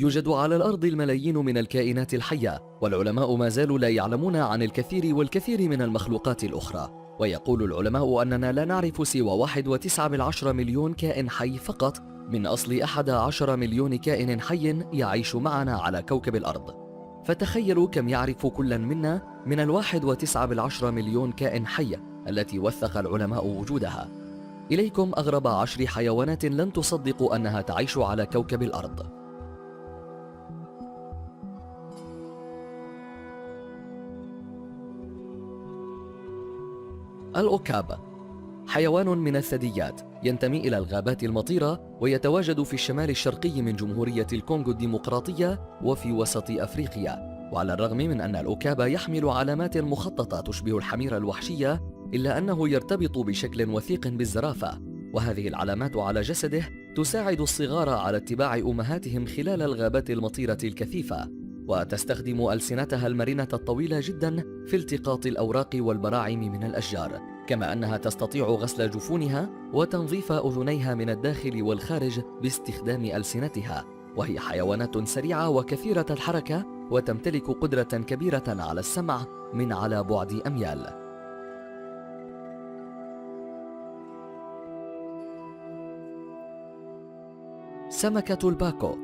يوجد على الأرض الملايين من الكائنات الحية، والعلماء ما زالوا لا يعلمون عن الكثير والكثير من المخلوقات الأخرى. ويقول العلماء أننا لا نعرف سوى 1.9 مليون كائن حي فقط من أصل 11 مليون كائن حي يعيش معنا على كوكب الأرض. فتخيلوا كم يعرف كل منا من 1.9 مليون كائن حي التي وثق العلماء وجودها. إليكم أغرب 10 حيوانات لن تصدقوا أنها تعيش على كوكب الأرض. الأوكاب حيوان من الثدييات، ينتمي إلى الغابات المطيرة، ويتواجد في الشمال الشرقي من جمهورية الكونغو الديمقراطية وفي وسط أفريقيا. وعلى الرغم من أن الأوكاب يحمل علامات مخططة تشبه الحمير الوحشية، إلا أنه يرتبط بشكل وثيق بالزرافة، وهذه العلامات على جسده تساعد الصغار على اتباع أمهاتهم خلال الغابات المطيرة الكثيفة، وتستخدم ألسنتها المرنة الطويلة جدا في التقاط الأوراق والبراعم من الأشجار، كما أنها تستطيع غسل جفونها وتنظيف أذنيها من الداخل والخارج باستخدام ألسنتها. وهي حيوانات سريعة وكثيرة الحركة، وتمتلك قدرة كبيرة على السمع من على بعد أميال. سمكة الباكو.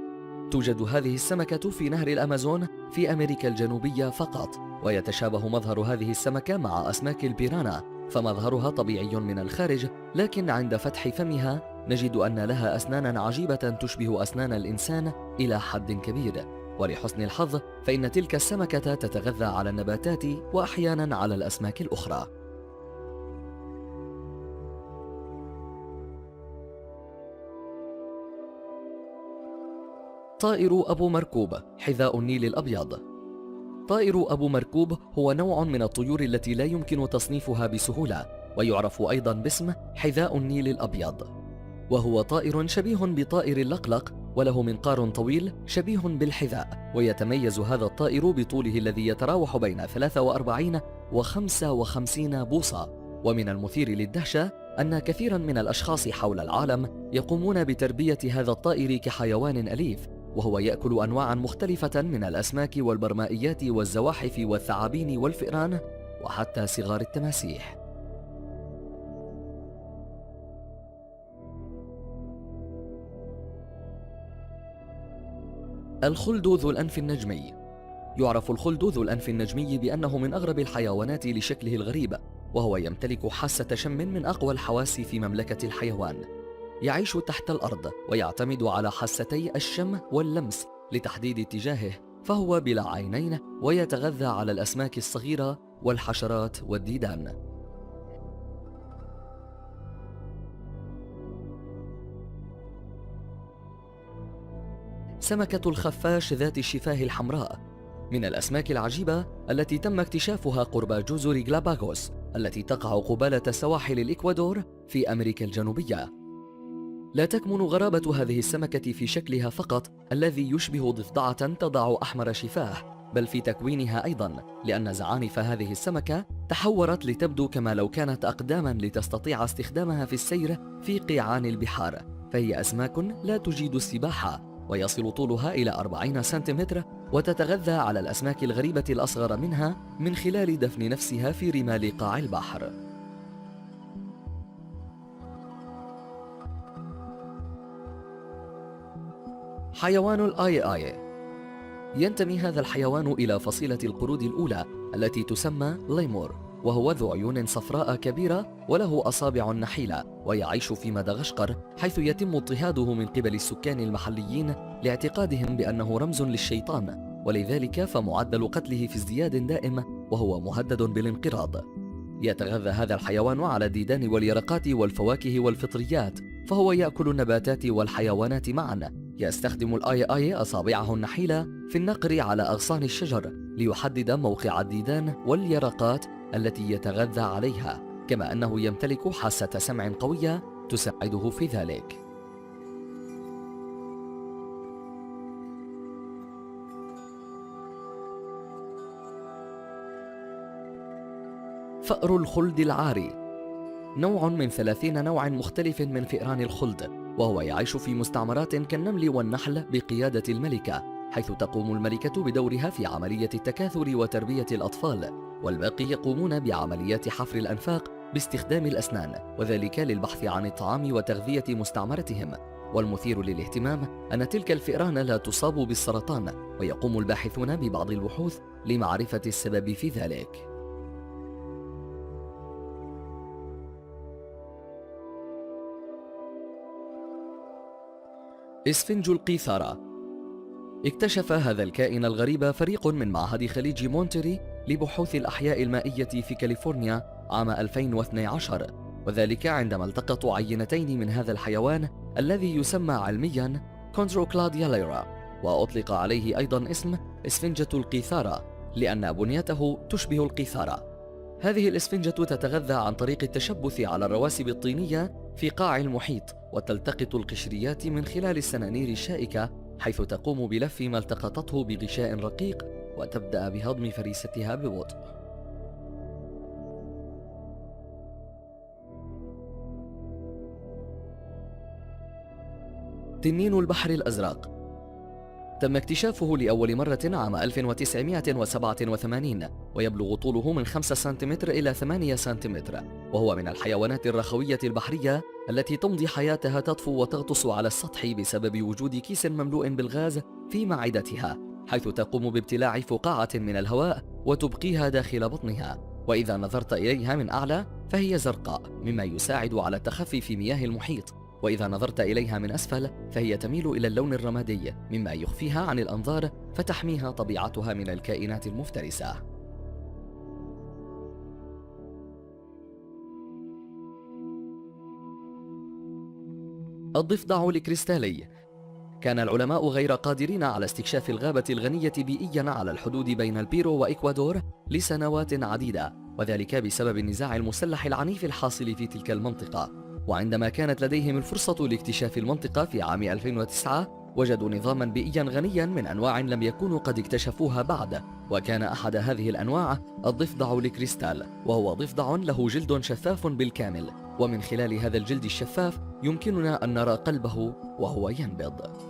توجد هذه السمكة في نهر الأمازون في أمريكا الجنوبية فقط، ويتشابه مظهر هذه السمكة مع أسماك البيرانا، فمظهرها طبيعي من الخارج، لكن عند فتح فمها نجد أن لها أسنانا عجيبة تشبه أسنان الإنسان إلى حد كبير. ولحسن الحظ فإن تلك السمكة تتغذى على النباتات وأحيانا على الأسماك الأخرى. طائر أبو مركوب، حذاء النيل الأبيض. طائر أبو مركوب هو نوع من الطيور التي لا يمكن تصنيفها بسهولة، ويعرف أيضا باسم حذاء النيل الأبيض. وهو طائر شبيه بطائر اللقلق، وله منقار طويل شبيه بالحذاء، ويتميز هذا الطائر بطوله الذي يتراوح بين 43 و 55 بوصة. ومن المثير للدهشة أن كثيرا من الأشخاص حول العالم يقومون بتربية هذا الطائر كحيوان أليف، وهو يأكل أنواعا مختلفة من الأسماك والبرمائيات والزواحف والثعابين والفئران وحتى صغار التماسيح. الخلد ذو الأنف النجمي. يعرف الخلد ذو الأنف النجمي بأنه من أغرب الحيوانات لشكله الغريب، وهو يمتلك حاسة شم من أقوى الحواس في مملكة الحيوان. يعيش تحت الأرض ويعتمد على حاستي الشم واللمس لتحديد اتجاهه، فهو بلا عينين، ويتغذى على الأسماك الصغيرة والحشرات والديدان. سمكة الخفاش ذات الشفاه الحمراء. من الأسماك العجيبة التي تم اكتشافها قرب جزر غلاباغوس التي تقع قبالة سواحل الإكوادور في أمريكا الجنوبية. لا تكمن غرابة هذه السمكة في شكلها فقط الذي يشبه ضفدعة تضع أحمر شفاه، بل في تكوينها أيضا، لأن زعانف هذه السمكة تحورت لتبدو كما لو كانت أقداما لتستطيع استخدامها في السير في قيعان البحار. فهي أسماك لا تجيد السباحة، ويصل طولها إلى 40 سنتيمتر، وتتغذى على الأسماك الغريبة الأصغر منها من خلال دفن نفسها في رمال قاع البحر. حيوان الآي آي. ينتمي هذا الحيوان إلى فصيلة القرود الأولى التي تسمى ليمور، وهو ذو عيون صفراء كبيرة وله أصابع نحيلة، ويعيش في مدغشقر، حيث يتم اضطهاده من قبل السكان المحليين لاعتقادهم بأنه رمز للشيطان، ولذلك فمعدل قتله في ازدياد دائم، وهو مهدد بالانقراض. يتغذى هذا الحيوان على الديدان واليرقات والفواكه والفطريات، فهو يأكل النباتات والحيوانات معا. يستخدم الآي آي أصابعه النحيلة في النقر على أغصان الشجر ليحدد موقع الديدان واليرقات التي يتغذى عليها، كما أنه يمتلك حاسة سمع قوية تساعده في ذلك. فأر الخلد العاري. نوع من 30 نوع مختلف من فئران الخلد، وهو يعيش في مستعمرات كالنمل والنحل بقيادة الملكة، حيث تقوم الملكة بدورها في عملية التكاثر وتربية الأطفال، والباقي يقومون بعمليات حفر الأنفاق باستخدام الأسنان، وذلك للبحث عن الطعام وتغذية مستعمرتهم. والمثير للاهتمام أن تلك الفئران لا تصاب بالسرطان، ويقوم الباحثون ببعض البحوث لمعرفة السبب في ذلك. إسفنج القيثارة. اكتشف هذا الكائن الغريب فريق من معهد خليج مونتري لبحوث الأحياء المائية في كاليفورنيا عام 2012، وذلك عندما التقطوا عينتين من هذا الحيوان الذي يسمى علمياً كوندروكلاديا ليرا، وأطلق عليه أيضاً اسم إسفنجة القيثارة لأن بنيته تشبه القيثارة. هذه الإسفنجة تتغذى عن طريق التشبث على الرواسب الطينية في قاع المحيط، وتلتقط القشريات من خلال السنانير الشائكة، حيث تقوم بلف ما التقطته بغشاء رقيق وتبدأ بهضم فريستها ببطء. تنين البحر الأزرق. تم اكتشافه لأول مرة عام 1987، ويبلغ طوله من 5 سنتيمتر إلى 8 سنتيمتر، وهو من الحيوانات الرخوية البحرية التي تمضي حياتها تطفو وتغطس على السطح بسبب وجود كيس مملوء بالغاز في معدتها، حيث تقوم بابتلاع فقاعة من الهواء وتبقيها داخل بطنها. وإذا نظرت إليها من أعلى فهي زرقاء، مما يساعد على التخفي في مياه المحيط، وإذا نظرت إليها من أسفل فهي تميل إلى اللون الرمادي، مما يخفيها عن الأنظار فتحميها طبيعتها من الكائنات المفترسة. الضفدع الكريستالي. كان العلماء غير قادرين على استكشاف الغابة الغنية بيئيا على الحدود بين البيرو وإكوادور لسنوات عديدة، وذلك بسبب النزاع المسلح العنيف الحاصل في تلك المنطقة. وعندما كانت لديهم الفرصة لاكتشاف المنطقة في عام 2009 وجدوا نظاما بيئيا غنيا من أنواع لم يكونوا قد اكتشفوها بعد، وكان أحد هذه الأنواع الضفدع الكريستال، وهو ضفدع له جلد شفاف بالكامل، ومن خلال هذا الجلد الشفاف يمكننا أن نرى قلبه وهو ينبض.